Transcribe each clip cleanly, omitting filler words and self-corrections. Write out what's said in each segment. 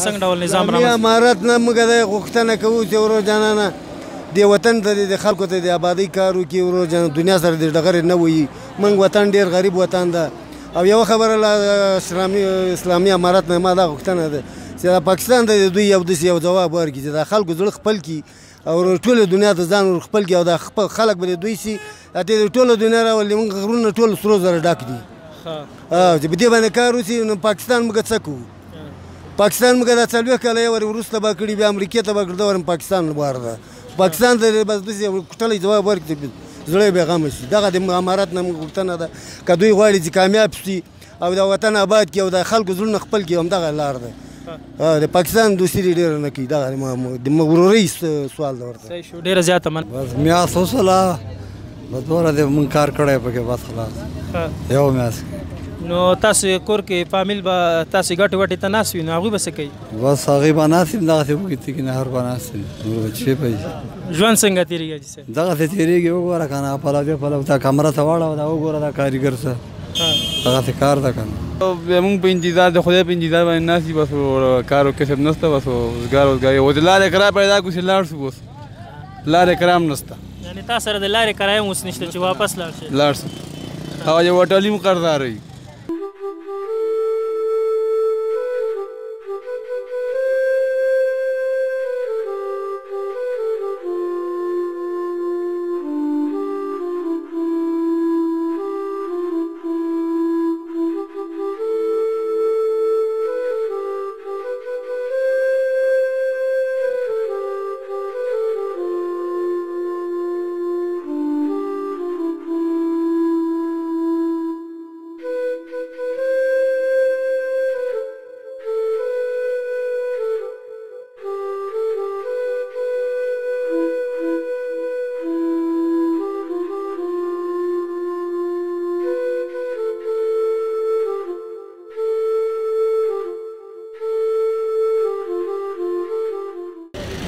څنګه ډول نظام رامنځته امارت نه موږ د غوښتنه کوو چې ورور جانانه دې وطن ته د خلکو ته د آبادۍ کار وکړي ورور جان دنیا سره د ډغرې نه وي موږ وطن ډېر غریب وطن ده او یوه خبره اسلامي امارت نه ما دا غوښتنه ده چې د پاکستان د دوی یو داسې یو ځواب ورکړي چې د خلکو زړه خپل کړي او ټوله دنیا ته ځان ور خپل کړي او د خپل خلک به د دوی سي د ټوله دنیا راولي موږ غرونه ټول سرو زره ډک دي چې په دې باندې کار وشي نو پاکستان موږ څه کوو پاکستان موږ دا 40 کاله یې وروسته به کړي بیا امریکې ته به کړه ورم پاکستان لپاره ده پاکستان ته بس داسې ټوله جواب ورکړي زړه بې غمه شي دغه د امارت نه موږ غوښتنه ده که دوی غواړي چې کامیاب شي او د وطن آباد کړي او د خلکو زړونه خپل کړي همدغه لار ده د پاکستان دوستي ډېره نه کوي دغه د ورورۍ سوال ده ورته صحیح شو ډېره زیاته من بس میاشت وسوله بس دومره دی موږ کار کړی پکې بس خلاص یو میاشت نو تاسو کور کې فامیل به تاسو ګټې وټې ته ناست وي نو هغوی به څه کوي بس هغوی به ناست وي دغسې وګتي کې نهر به ناست وي نور به څه پوهېږي ژوند څنګه تېرېږي حاجي صاحب دغسې تېرېږي وګوره که نه پلو دې پلو دا کمره ته واړوه دا وګوره دا کارګر څه دغسې کار ده که نه موږ په انتظار د خدای په انتظار باندې ناست یو بس کار و کسب نشته بس روزګاري او د لارې کرایه پیدا کړو چې لاړ شو اوس لارې کرایه هم نشته یعنې تا سره د لارې کرایه هم اوس نشته چې واپس لاړ شي او یو هوټلي هم قرضدار وي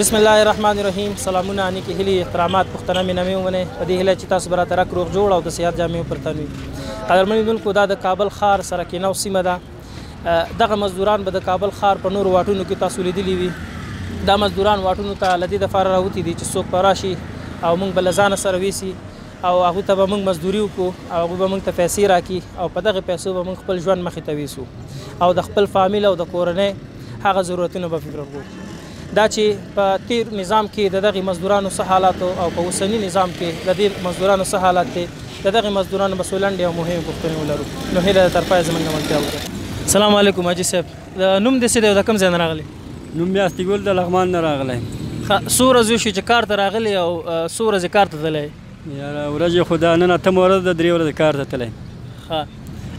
بسم الله الرحمن الرحیم سلامونه نیکې هیلې احترامات پښتنه مې نمې ومنئ په دې هیله چې تاسو به راته رک روغ جوړ او د صحت جامې پر تن وي قدرمن لیدونکو دا د کابل ښار سره کېنو سیمه ده دغه مزدوران به د کابل ښار په نورو واټونو کې تاسو لیدلي وي دا مزدوران واټونو ته له دې دپاره راوتي دي چې څوک به راشي او موږ به له ځانه سره ویسي او هغوی ته به موږ مزدوري وکړو او هغوی به موږ ته پیسې راکړي او په دغې پیسو به موږ خپل ژوند مخې ته ویسو او د خپل فامیل او د کورنۍ هغه ضرورتونه به فکر وکړو دا چې په تیر نظام کې د دغې مزدورانو څه حالات او په اوسني نظام کې د دې مزدورانو څه حالات دی د دغې مزدورانو به څو لنډې او مهمې پوښتنې ولرو نو هیله د طرفه یې زموږ ملتیا وکړه السلام علیکم حاجي صاحب د نوم دې څه دی او د کوم ځای نه راغلی نوم مې استګل د لغمان نه راغلی څو ورځې شوې چې کار ته راغلی او څو ورځې کار ته تللی یاره ورځې خو دا نن اتمه ورځ ده 3 ورځې کار ته تللی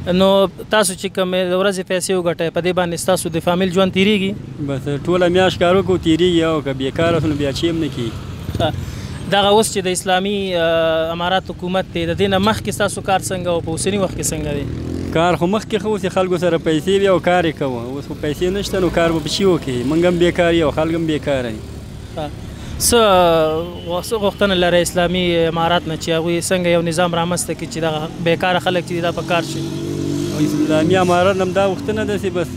نو تاسو چې کومې د ورځې پیسې وګټئ په دې باندې ستاسو د فامیل ژوند تېرېږي بس ټوله میاشت کار وکړو تېرېږي او که بېکاره شو نو بیا چې هم نه کېږي دغه اوس چې د اسلامي امارات حکومت دی د دې نه مخکې ستاسو کار څنګه او په اوسني وخت کې څنګه دی کار خو مخکې ښه اوس یې خلکو سره پیسې وي او کار یې کوه اوس خو پیسې نشته نو کار به چی وکړي موږ هم بېکار یو خلک هم بېکاره دي څه غوښتنه لرئ اسلامي امارات نه چې هغوی څنګه یو نظام رامنځته کړي چې دغه بېکاره خلک چې دا په کار شي اسلامي امارت هم دا غوښتنه ده چې بس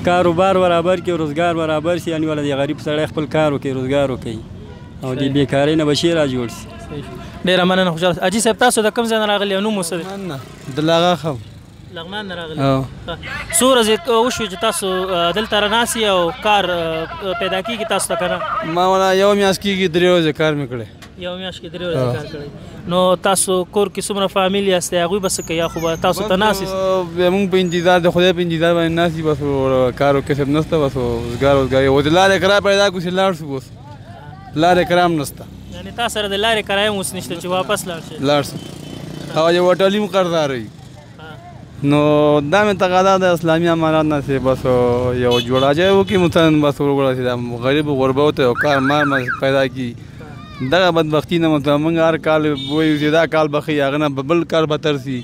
کاروبار برابر کړي روزګار برابر شي یعنې والا د غریب سړی خپل کار وکړي روزګار وکړي او د بېکارۍ نه به شی را جوړ شي ډېره مننه خوشحاله حاجي صاحب تاسو د کوم ځای نه راغلي او نوم مو څه دی د لاغه لغمان نه راغلي څو ورځې وشوې چې تاسو دلته راناسي او کار پیدا کېږي تاسو ته که نه ما ولا یو میاشت کېږي 3 ورځې کار مې کړی یو میاشت کې 3 ورځې کار کړی نو تاسو کور کې څومره فامیل یاستئ هغوی به څه کوي یا خو به تاسو ته ناست موږ په انتظار د خدای په انتظار باندې ناست یو بس کار و کسب نشته بس روزګاري او د لارې کرایه پیدا کړو چې لاړ شو اوس لارې کرایه هم نشته یعنې تا سره د لارې کرایه هم اوس نشته چې واپس لاړ شي او یو هوټلي هم قرضدار وي نو دا مې تقاضا د اسلامي امارات نه چې بس یو جوړا ځای وکړي مثلا بس وګوره چې دا غریب غربه ته یو کار مار پیدا کړي دغه بدبختي نه مثلا موږ هر کال وایو چې دا کال به ښه هغه نه بل کال بدتر شي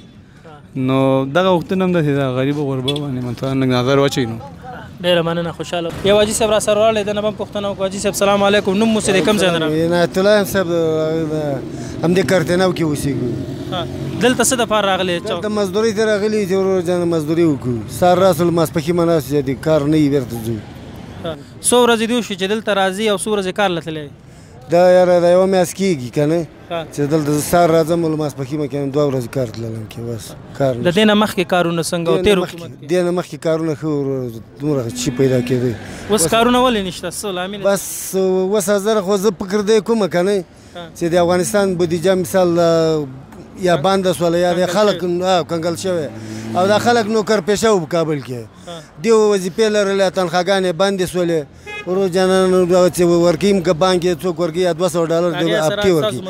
نو دغه وختونه هم ده چې دا غریب غربه باندې مثلا لږ نظر واچوي نو ډېره مننه خوشحاله یو حاجي صاحب را سره راغلی د نه به هم پوښتنه وکړو حاجي صاحب سلام علیکم نوم مو څه دی کوم ځای نه راغلی عنایت الله یم صاحب همدې کارتنو کې اوسېږو دلته څه دپاره راغلی دلته مزدورۍ ته راغلي چې ورور جان مزدوري وکړو سهار راسل ماسپښین به ناست چې کار نه وي بېرته ځو څو ورځې دې وشوې چې دلته راځي او څو ورځې کار له تللی دا یاره دا یوه میاشت کېږي که نه چې دلته زه سهار راځم او ماسپښین کې 2 ورځې کار تللم کې بس کار د دې نه مخکې کارونه څنګه و تېر حکومت کې دې نه مخکې کارونه ښه دومره چی پیدا کېدی اوس کارونه ولې نشته څه لامل بس اوس زره خو زه فکر دی کومه که نه چې د افغانستان بودیجه مثال یا بانده سوله یا د خلک کنګل شوی او دا خلک نوکر پیشه و په کابل کې دیو وظیفې لرلې تنخواګانې بندې سولې ورو جانانو چې ورکوي که بانک کې څوک ورکوي یا $200 هفتې ورکوي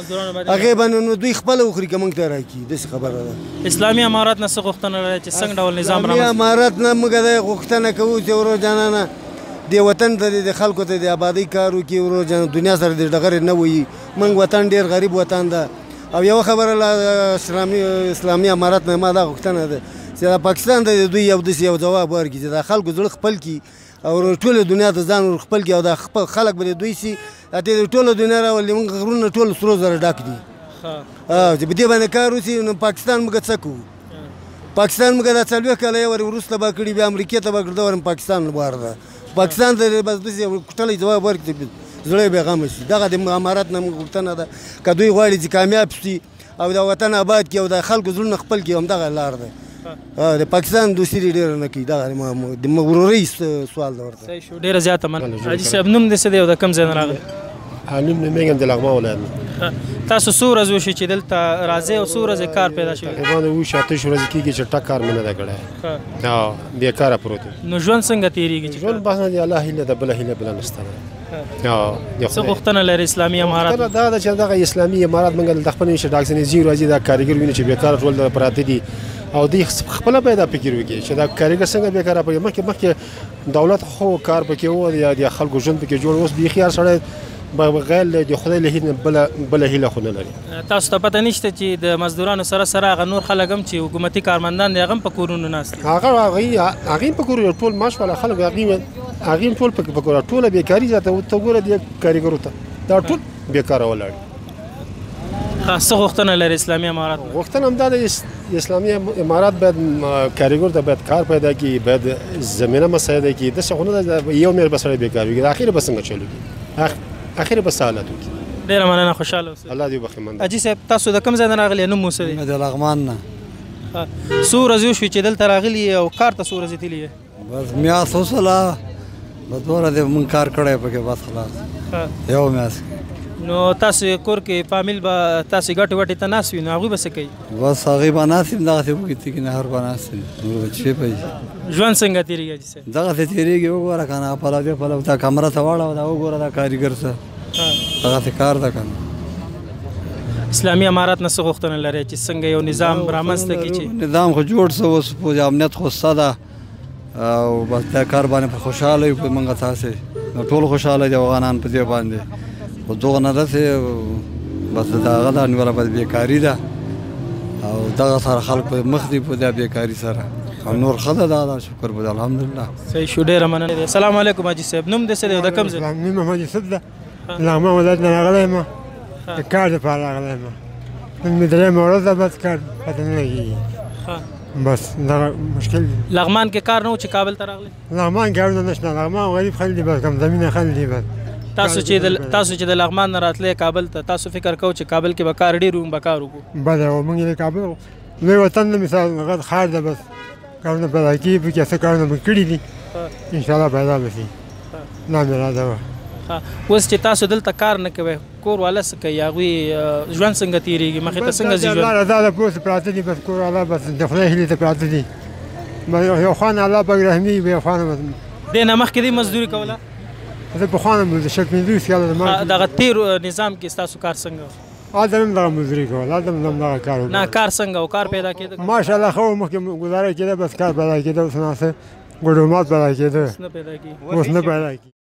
هغې باندې نو دوی خپله وخوري که موږ ته راکړي داسې خبره ده اسلامي امارات نه څه غوښتنه لرئ چې څنګه ډول نظام اسلامي امارات نه موږ دا غوښتنه کوو چې ورو جانانه دې وطن ته د خلکو ته د آبادۍ کار وکړي ورو جان دنیا سره د ډغرې نه وي موږ وطن ډېر غریب وطن ده او یوه خبره اسلامي امارات نه ما دا غوښتنه ده چې دا پاکستان ته دوی یو داسې یو ځواب ورکړي چې دا خلکو زړه خپل کړي او ټوله دنیا ته ځان ور خپل کړي او دا خپل خلک به د دوی سي د ټوله دنیا راولي موږ غرونه ټول سرو زره ډک دي چې په دې باندې کار وشي نو پاکستان موږ څه کوو پاکستان موږ دا 40 کاله یې ورې وروسته به کړي بیا امریکې ته به کړده ورم پاکستان لپاره ده پاکستان ته بس داسې ټولی ځواب ورکړي زړه یې بېغمه شي دغه د امارات نه موږ غوښتنه ده که دوی غواړي چې کامیاب شي او د وطن آباد کړي او د خلکو زړونه خپل کړي همدغه لار ده د پاکستان دوستي ډېره نه کوي دغه د مغرورۍ سوال ده ورته ډېره زیاته مننه حاجي صاحب نوم دې څه دی او د کوم ځای نه راغلی نوم مې میږم د لغمان ولایت تاسو څو ورځې وشوې چې دلته راځئ او څو ورځې کار پیدا شوی تقریبا 7 ورځې کېږي چې ټک کار مې نه ده کړی بېکاره پروت نو ژوند څنګه تېرېږي ژوند بس نه د الله هیله ده بله هیله بله نشته څه غوښتنه لري اسلامي امارات دا ده چې دغه اسلامي امارات موږ دلته خپل نشي ډاکسنیزي راځي دا کارګر ویني چې بېکاره ټول پراته دي او دوی خپله باید دا فکر وکړي چې دا کارګر څنګه بېکاره پرېږي مخکې دولت خو کار پکې و یا د خلکو ژوند پکې جوړ اوس بیخي هر سړی بغیر د خدای له هیله بله هیله خو نه لري تاسو ته پته نشته چې د مزدورانو سره سره هغه نور خلک هم چې حکومتي کارمندان دي هغه هم په کورونو ناست دي هغې په کورونو ټول معاش والا خلک هغې هم ټول په کور ټوله بېکاري زیاته ته ګوره دې کارګرو ته دا ټول بېکاره ولاړ څه غوښتنه لري اسلامي امارات غوښتنه همدا ده اسلامي امارات باید کارګر ته باید کار پیدا کړي باید زمینه مساعده کړي داسې خو نه ده یو مېر به سړی بېکار وي اخر به څنګه چلو کړي اخر به څه حالت وکړي ډېره مننه خوشحاله اوسئ الله دې وبخښي مننه حاجي صاحب تاسو د کوم ځای نه راغلي نوم مو څه دی د لغمان نه څو ورځې وشوې چې دلته راغلي او کار ته څو ورځې تللي بس میاشت وسوله بس 2 ورځې مونږ کار کړی پکې بس خلاص یو میاشت نو تاسو کور کې فامیل به تاسو ګټې وټې ته ناست وي نو هغوی به څه کوي بس هغوی به ناست وي دغسې وګتي کې نهر به ناست وي نور به څه پوهېږي ژوند څنګه تېرېږي حاجي صاحب دغسې تېرېږي وګوره که نه پلو دې پلو دا کمره ته واړوه دا وګوره دا کارګر څه دغسې کار ده که نه اسلامي امارات نه څه غوښتنه لري چې څنګه یو نظام رامنځته کړي چې نظام خو جوړ څه اوس په امنیت خو شته ده او بس دا کار باندې په خوشحاله یو په موږ تاسې نو ټول خوشحاله دي افغانان په دې باندې خو دغه نه داسې بس د هغه دا نیوله بس بېکاري ده او دغه سره خلک په مخ دي په دې بېکاري سره او نور ښه ده دا شکر به الحمدلله صحیح شو ډېره مننه السلام علیکم حاجي صاحب نوم دې څه دی او د کوم ځای نوم محمد یوسف ده لغمان ولایت نه راغلی یم د کار دپاره راغلی یم نن مې درېیمه ورځ ده بس کار پته نه لګېږي بس دغه مشکل دی لغمان کې کار نه و چې کابل ته راغلی لغمان کارونه نشته لغمان غریب خلک دي بس کم زمینه خلک دي بس تاسو چې د لغمان نه راتلی کابل ته تاسو فکر کوئ چې کابل کې به کار ډېر وي به کار وکړو بله او موږ د کابل لوی وطن نه مثال هغه ښار ده بس کارونه پیدا کېږي پکې څه کارونه مې کړي دي انشاءالله پیدا به شي دا مې اراده وه اوس چې تاسو دلته کار نه کوئ کور والا څه کوي هغوی ژوند څنګه تېرېږي مخې ته څنګه ځي الله رضا ده پوس پراته دي بس کور والا بس د خدای هیلې ته پراته دي یو خوا نه الله پاک رحمي بیا خوا نه دې نه مخکې دې مزدوري کوله زه پخوا نه شک 15 کاله دغه تېر نظام کې ستاسو کار څنګه هلته هم دغه مزدوري کول هلته هم دغه کار وکړ نه کار څنګه او کار پیدا کېده ماشاءالله ښه مخکې ګزاره کېده بس کار پیدا کېده اوس نه څه ګډومات پیدا کېده اوس نه پیدا کېږي اوس نه پیدا کېږي